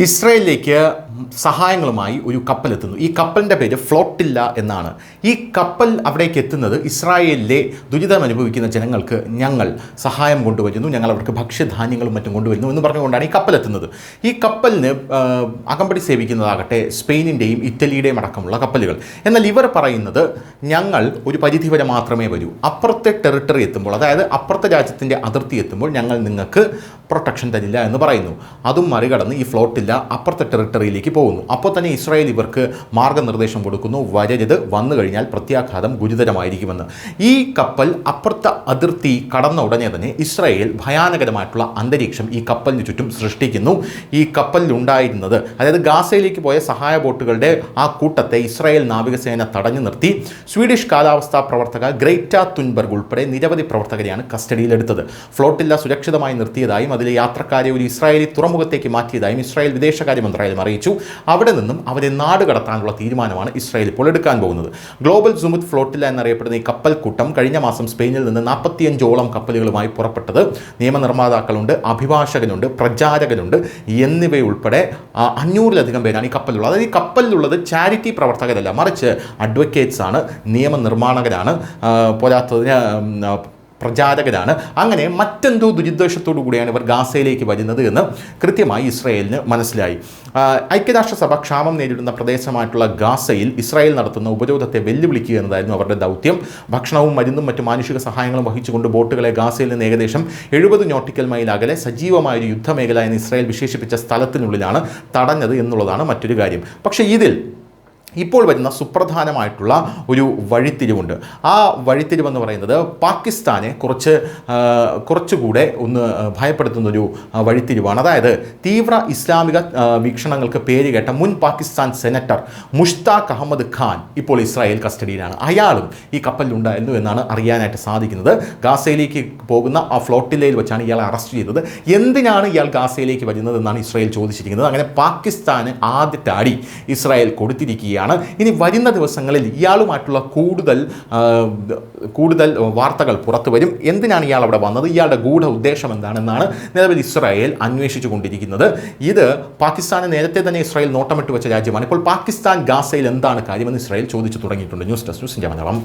ഇസ്രായേലിലേക്ക് സഹായങ്ങളുമായി ഒരു കപ്പലെത്തുന്നു. ഈ കപ്പലിൻ്റെ പേര് ഫ്ലോട്ടില്ല എന്നാണ്. ഈ കപ്പൽ അവിടേക്ക് എത്തുന്നത് ഇസ്രായേലിലെ ദുരിതം അനുഭവിക്കുന്ന ജനങ്ങൾക്ക് ഞങ്ങൾ സഹായം കൊണ്ടുവരുന്നു, ഞങ്ങൾ അവർക്ക് ഭക്ഷ്യധാന്യങ്ങളും മറ്റും കൊണ്ടുവരുന്നു എന്ന് പറഞ്ഞുകൊണ്ടാണ് ഈ കപ്പലെത്തുന്നത്. ഈ കപ്പലിന് അകമ്പടി സേവിക്കുന്നതാകട്ടെ സ്പെയിനിൻ്റെയും ഇറ്റലിയുടെയും അടക്കമുള്ള കപ്പലുകൾ. എന്നാൽ ഇവർ പറയുന്നത് ഞങ്ങൾ ഒരു പരിധിവരെ മാത്രമേ വരൂ, അപ്പുറത്തെ ടെറിട്ടറി എത്തുമ്പോൾ, അതായത് അപ്പുറത്തെ രാജ്യത്തിൻ്റെ അതിർത്തി എത്തുമ്പോൾ ഞങ്ങൾ നിങ്ങൾക്ക് പ്രൊട്ടക്ഷൻ തരില്ല എന്ന് പറയുന്നു. അതും മറികടന്ന് ഈ ഫ്ലോട്ടില്ല അപ്പുറത്തെ ടെറിട്ടറിയിലേക്ക് പോകുന്നു. അപ്പോൾ തന്നെ ഇസ്രായേൽ ഇവർക്ക് മാർഗ്ഗനിർദ്ദേശം കൊടുക്കുന്നു, വരരുത്, വന്നു കഴിഞ്ഞാൽ പ്രത്യാഘാതം ഗുരുതരമായിരിക്കുമെന്ന്. ഈ കപ്പൽ അപ്പുറത്തെ അതിർത്തി കടന്ന ഉടനെ തന്നെ ഇസ്രായേൽ ഭയാനകരമായിട്ടുള്ള അന്തരീക്ഷം ഈ കപ്പലിന് ചുറ്റും സൃഷ്ടിക്കുന്നു. ഈ കപ്പലിലുണ്ടായിരുന്നത്, അതായത് ഗാസയിലേക്ക് പോയ സഹായ ബോട്ടുകളുടെ ആ കൂട്ടത്തെ ഇസ്രായേൽ നാവികസേന തടഞ്ഞു നിർത്തി. സ്വീഡിഷ് കാലാവസ്ഥാ പ്രവർത്തക ഗ്രേറ്റ തുൻബർഗ് ഉൾപ്പെടെ നിരവധി പ്രവർത്തകരെയാണ് കസ്റ്റഡിയിലെടുത്തത്. ഫ്ലോട്ടില്ല സുരക്ഷിതമായി നിർത്തിയതായും അതിലെ യാത്രക്കാരെ ഒരു ഇസ്രായേലി തുറമുഖത്തേക്ക് മാറ്റിയതായും ഇസ്രായേൽ വിദേശകാര്യ മന്ത്രാലയം അറിയിച്ചു. അവിടെ നിന്നും അവരെ നാട് കടത്താനുള്ള തീരുമാനമാണ് ഇസ്രായേൽ ഇപ്പോൾ എടുക്കാൻ പോകുന്നത്. ഗ്ലോബൽ സുമുദ് ഫ്ലോട്ടില്ല എന്നറിയപ്പെടുന്ന ഈ കപ്പൽ കൂട്ടം കഴിഞ്ഞ മാസം സ്പെയിനിൽ നിന്ന് 45ഓളം കപ്പലുകളുമായി പുറപ്പെട്ടത്. നിയമനിർമ്മാതാക്കളുണ്ട്, അഭിഭാഷകനുണ്ട്, പ്രചാരകനുണ്ട് എന്നിവയുൾപ്പെടെ 500-ലധികം പേരാണ് ഈ കപ്പലിലുള്ളത്. അതായത് ഈ കപ്പലിലുള്ളത് ചാരിറ്റി പ്രവർത്തകരല്ല, മറിച്ച് അഡ്വക്കേറ്റ്സ് ആണ്, നിയമനിർമ്മാണകരാണ്, പോരാത്തതിന് പ്രചാരകരാണ്. അങ്ങനെ മറ്റെന്തോ ദുരുദ്ദേശത്തോടു കൂടിയാണ് ഇവർ ഗാസയിലേക്ക് വരുന്നത് എന്ന് കൃത്യമായി ഇസ്രായേലിന് മനസ്സിലായി. ഐക്യരാഷ്ട്രസഭ ക്ഷാമം നേരിടുന്ന പ്രദേശമായിട്ടുള്ള ഗാസയിൽ ഇസ്രായേൽ നടത്തുന്ന ഉപരോധത്തെ വെല്ലുവിളിക്കുക എന്നതായിരുന്നു അവരുടെ ദൗത്യം. ഭക്ഷണവും മരുന്നും മറ്റു മാനുഷിക സഹായങ്ങളും വഹിച്ചുകൊണ്ട് ബോട്ടുകളെ ഗാസയിൽ നിന്ന് ഏകദേശം 70 നോട്ടിക്കൽ മൈൽ അകലെ സജീവമായൊരു യുദ്ധമേഖല എന്ന് ഇസ്രായേൽ വിശേഷിപ്പിച്ച സ്ഥലത്തിനുള്ളിലാണ് തടഞ്ഞത് എന്നുള്ളതാണ് മറ്റൊരു കാര്യം. പക്ഷേ ഇതിൽ ഇപ്പോൾ വരുന്ന സുപ്രധാനമായിട്ടുള്ള ഒരു വഴിത്തിരിവുണ്ട്. ആ വഴിത്തിരിവെന്ന് പറയുന്നത് പാകിസ്ഥാനെ കുറച്ചുകൂടെ ഒന്ന് ഭയപ്പെടുത്തുന്നൊരു വഴിത്തിരിവാണ്. അതായത് തീവ്ര ഇസ്ലാമിക വീക്ഷണങ്ങൾക്ക് പേരുകേട്ട മുൻ പാകിസ്ഥാൻ സെനറ്റർ മുഷ്താഖ് അഹമ്മദ് ഖാൻ ഇപ്പോൾ ഇസ്രായേൽ കസ്റ്റഡിയിലാണ്. അയാളും ഈ കപ്പലിലുണ്ടായിരുന്നു എന്നാണ് അറിയാനായിട്ട് സാധിക്കുന്നത്. ഗാസയിലേക്ക് പോകുന്ന ആ ഫ്ലോട്ടില്ലയിൽ വെച്ചാണ് ഇയാളെ അറസ്റ്റ് ചെയ്തത്. എന്തിനാണ് ഇയാൾ ഗാസയിലേക്ക് വരുന്നത് എന്നാണ് ഇസ്രായേൽ ചോദിച്ചിരിക്കുന്നത്. അങ്ങനെ പാകിസ്ഥാന് ആദ്യത്തെ അടി ഇസ്രായേൽ കൊടുത്തിരിക്കുകയാണ്. ഇനി വരുന്ന ദിവസങ്ങളിൽ ഇയാളുമായിട്ടുള്ള കൂടുതൽ വാർത്തകൾ പുറത്തു വരും. എന്തിനാണ് ഇയാൾ അവിടെ വന്നത്, ഇയാളുടെ ഗൂഢ ഉദ്ദേശം എന്താണെന്നാണ് നിലവിൽ ഇസ്രായേൽ അന്വേഷിച്ചു കൊണ്ടിരിക്കുന്നത്. ഇത് പാകിസ്ഥാനെ നേരത്തെ തന്നെ ഇസ്രായേൽ നോട്ടമിട്ട് വെച്ച രാജ്യമാണ്. ഇപ്പോൾ പാകിസ്ഥാൻ ഗാസയിൽ എന്താണ് കാര്യമെന്ന് ഇസ്രായേൽ ചോദിച്ചു തുടങ്ങിയിട്ടുണ്ട്. News desk news India Malayalam.